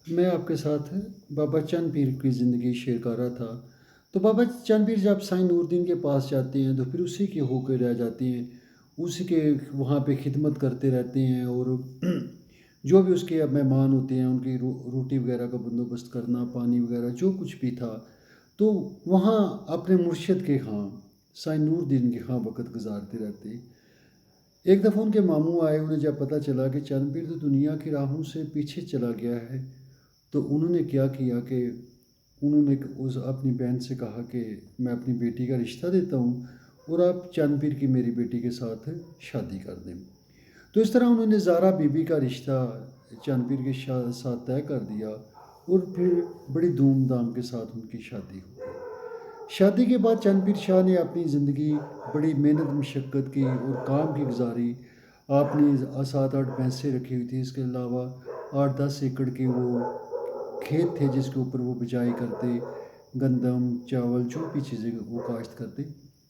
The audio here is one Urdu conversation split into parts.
میں آپ کے ساتھ بابا چند پیر کی زندگی شیئر کر رہا تھا۔ تو بابا چند پیر جب سائیں نور الدین کے پاس جاتے ہیں تو پھر اسی کے ہو کے رہ جاتے ہیں، اسی کے وہاں پہ خدمت کرتے رہتے ہیں، اور جو بھی اس کے اب مہمان ہوتے ہیں ان کی روٹی وغیرہ کا بندوبست کرنا، پانی وغیرہ جو کچھ بھی تھا، تو وہاں اپنے مرشد کے ہاں سائیں نور الدین کے ہاں وقت گزارتے رہتے۔ ایک دفعہ ان کے ماموں آئے، انہیں جب پتہ چلا کہ چند پیر تو دنیا کی راہوں سے پیچھے چلا گیا ہے، تو انہوں نے کیا کیا کہ انہوں نے اپنی بہن سے کہا کہ میں اپنی بیٹی کا رشتہ دیتا ہوں اور آپ چند پیر کی میری بیٹی کے ساتھ شادی کر دیں۔ تو اس طرح انہوں نے زارا بی بی کا رشتہ چند پیر کے ساتھ طے کر دیا، اور پھر بڑی دھوم دھام کے ساتھ ان کی شادی ہو گئی۔ شادی کے بعد چند پیر شاہ نے اپنی زندگی بڑی محنت مشقت کی اور کام کی گزاری۔ آپ نے 7-8 بھینسیں رکھی ہوئی تھی، اس کے علاوہ 8-10 ایکڑ کے وہ کھیت تھے جس کے اوپر وہ بجائی کرتے، گندم چاول جو بھی چیزیں وہ کاشت کرتے،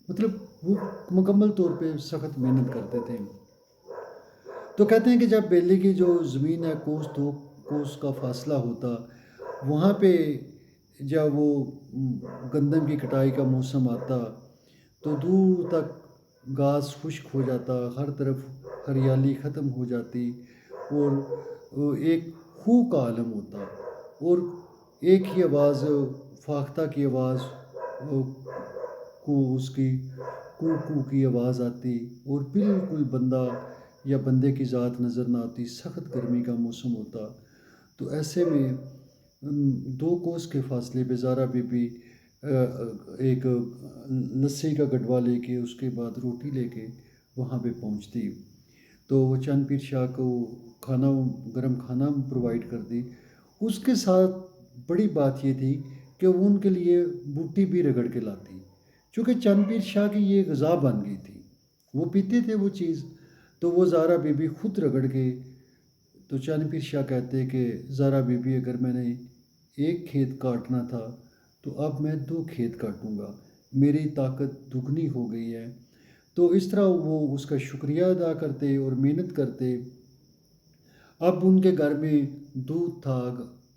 مطلب وہ مکمل طور پہ سخت محنت کرتے تھے۔ تو کہتے ہیں کہ جب بیلی کی جو زمین ہے کوس 2 کوس کا فاصلہ ہوتا، وہاں پہ جب وہ گندم کی کٹائی کا موسم آتا تو دور تک گھاس خشک ہو جاتا، ہر طرف ہریالی ختم ہو جاتی، اور وہ ایک خو کا عالم ہوتا، اور ایک ہی آواز فاختہ کی آواز کو اس کی کو کو کی آواز آتی، اور بالکل بندہ یا بندے کی ذات نظر نہ آتی، سخت گرمی کا موسم ہوتا۔ تو ایسے میں 2 کوس کے فاصلے پہ زارا بی بی ایک لسی کا گڈوا لے کے، اس کے بعد روٹی لے کے وہاں پہ پہنچتی، تو وہ چند پیر شاہ کو کھانا، گرم کھانا پرووائڈ کر دی۔ اس کے ساتھ بڑی بات یہ تھی کہ وہ ان کے لیے بوٹی بھی رگڑ کے لاتی، چونکہ چند پیر شاہ کی یہ غذا بن گئی تھی، وہ پیتے تھے وہ چیز، تو وہ زارا بی بی خود رگڑ کے، تو چند پیر شاہ کہتے کہ زارا بی بی اگر میں نے ایک کھیت کاٹنا تھا تو اب میں 2 کھیت کاٹوں گا، میری طاقت دگنی ہو گئی ہے۔ تو اس طرح وہ اس کا شکریہ ادا کرتے اور محنت کرتے۔ اب ان کے گھر میں دودھ تھا،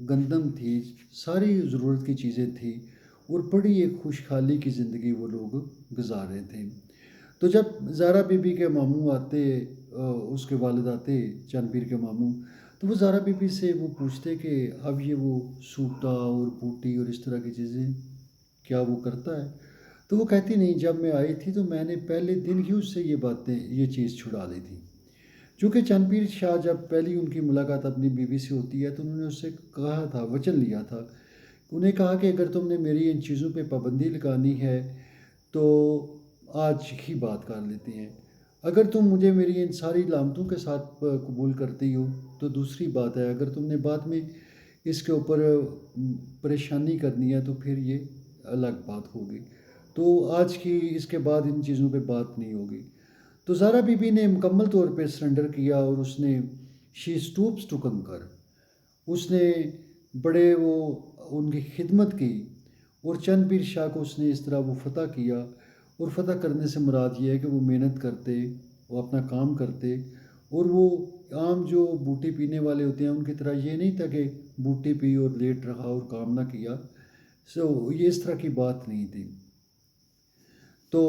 گندم تھی، ساری ضرورت کی چیزیں تھیں، اور بڑی ایک خوشحالی کی زندگی وہ لوگ گزار رہے تھے۔ تو جب زارا بی بی کے ماموں آتے، اس کے والد آتے چند پیر کے ماموں، تو وہ زارا بی بی سے وہ پوچھتے کہ اب یہ وہ سوٹا اور بوٹی اور اس طرح کی چیزیں کیا وہ کرتا ہے؟ تو وہ کہتی نہیں، جب میں آئی تھی تو میں نے پہلے دن ہی اس سے یہ چیز چھڑا لی تھی۔ چونکہ چند پیر شاہ جب پہلی ان کی ملاقات اپنی بیوی سے ہوتی ہے تو انہوں نے اس سے کہا تھا، وچن لیا تھا، انہیں کہا کہ اگر تم نے میری ان چیزوں پہ پابندی لگانی ہے تو آج ہی بات کر لیتے ہیں، اگر تم مجھے میری ان ساری علامتوں کے ساتھ قبول کرتی ہو تو دوسری بات ہے، اگر تم نے بعد میں اس کے اوپر پریشانی کرنی ہے تو پھر یہ الگ بات ہوگی، تو آج کی اس کے بعد ان چیزوں پہ بات نہیں ہوگی۔ تو زارا بی بی نے مکمل طور پہ سرنڈر کیا، اور اس نے شی اسٹوپس ٹو کنکر، اس نے بڑے وہ ان کی خدمت کی، اور چند پیر شاہ کو اس نے اس طرح وہ فتح کیا۔ اور فتح کرنے سے مراد یہ ہے کہ وہ محنت کرتے، وہ اپنا کام کرتے، اور وہ عام جو بوٹی پینے والے ہوتے ہیں ان کی طرح یہ نہیں تھا کہ بوٹی پی اور لیٹ رہا اور کام نہ کیا، یہ اس طرح کی بات نہیں تھی۔ تو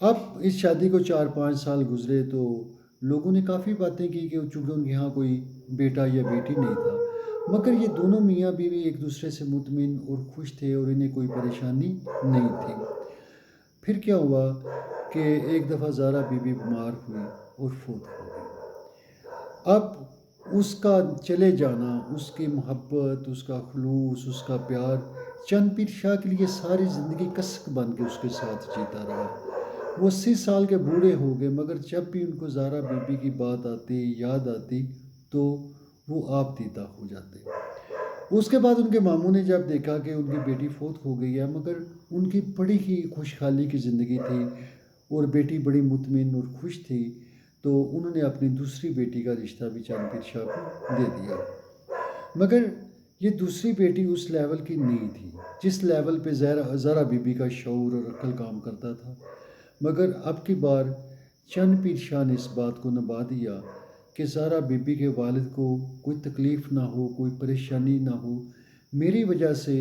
اب اس شادی کو 4-5 سال گزرے تو لوگوں نے کافی باتیں کی کہ چونکہ ان کے یہاں کوئی بیٹا یا بیٹی نہیں تھا، مگر یہ دونوں میاں بیوی ایک دوسرے سے مطمئن اور خوش تھے، اور انہیں کوئی پریشانی نہیں تھی۔ پھر کیا ہوا کہ ایک دفعہ زارا بی بی بیمار ہوئی اور فوت ہو گئی۔ اب اس کا چلے جانا، اس کی محبت، اس کا خلوص، اس کا پیار چند پیر شاہ کے لیے ساری زندگی کسک بن کے اس کے ساتھ جیتا رہا۔ وہ 80 سال کے بوڑھے ہو گئے، مگر جب بھی ان کو زارا بی بی کی بات آتی، یاد آتی، تو وہ آپ دیدہ ہو جاتے۔ اس کے بعد ان کے ماموں نے جب دیکھا کہ ان کی بیٹی فوت ہو گئی ہے، مگر ان کی بڑی ہی خوشحالی کی زندگی تھی اور بیٹی بڑی مطمئن اور خوش تھی، تو انہوں نے اپنی دوسری بیٹی کا رشتہ بھی چند پیر شاہ کو دے دیا۔ مگر یہ دوسری بیٹی اس لیول کی نہیں تھی جس لیول پہ زارا بی بی کا شعور اور عقل کام کرتا تھا، مگر اب کی بار چند پیر شاہ نے اس بات کو نبھا دیا کہ زہرا بی بی کے والد کو کوئی تکلیف نہ ہو، کوئی پریشانی نہ ہو، میری وجہ سے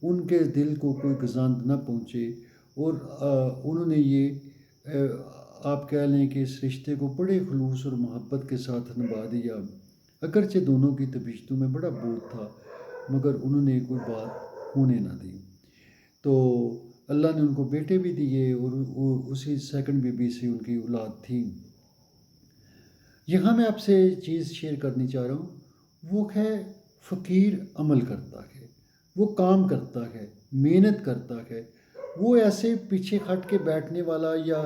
ان کے دل کو کوئی گزاند نہ پہنچے، اور انہوں نے یہ آپ کہہ لیں کہ اس رشتے کو بڑے خلوص اور محبت کے ساتھ نبھا دیا، اگرچہ دونوں کی طبیعتوں میں بڑا بوجھ تھا، مگر انہوں نے کوئی بات ہونے نہ دی۔ تو اللہ نے ان کو بیٹے بھی دیے، اور اسی سیکنڈ بی بی سے ان کی اولاد تھی۔ یہاں میں آپ سے چیز شیئر کرنی چاہ رہا ہوں، وہ ہے فقیر عمل کرتا ہے، وہ کام کرتا ہے، محنت کرتا ہے، وہ ایسے پیچھے ہٹ کے بیٹھنے والا یا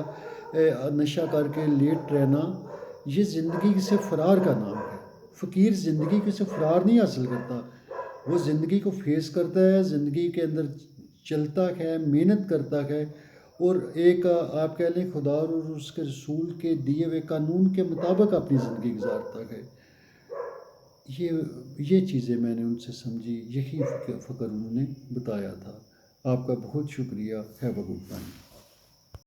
نشہ کر کے لیٹ رہنا، یہ زندگی سے فرار کا نام ہے۔ فقیر زندگی سے فرار نہیں حاصل کرتا، وہ زندگی کو فیس کرتا ہے، زندگی کے اندر چلتا ہے، محنت کرتا ہے، اور ایک آپ کہہ لیں خدا اور اس کے رسول کے دیے ہوئے قانون کے مطابق اپنی زندگی گزارتا ہے۔ یہ چیزیں میں نے ان سے سمجھی، یہی فکر انہوں نے بتایا تھا۔ آپ کا بہت شکریہ۔ Have a good time.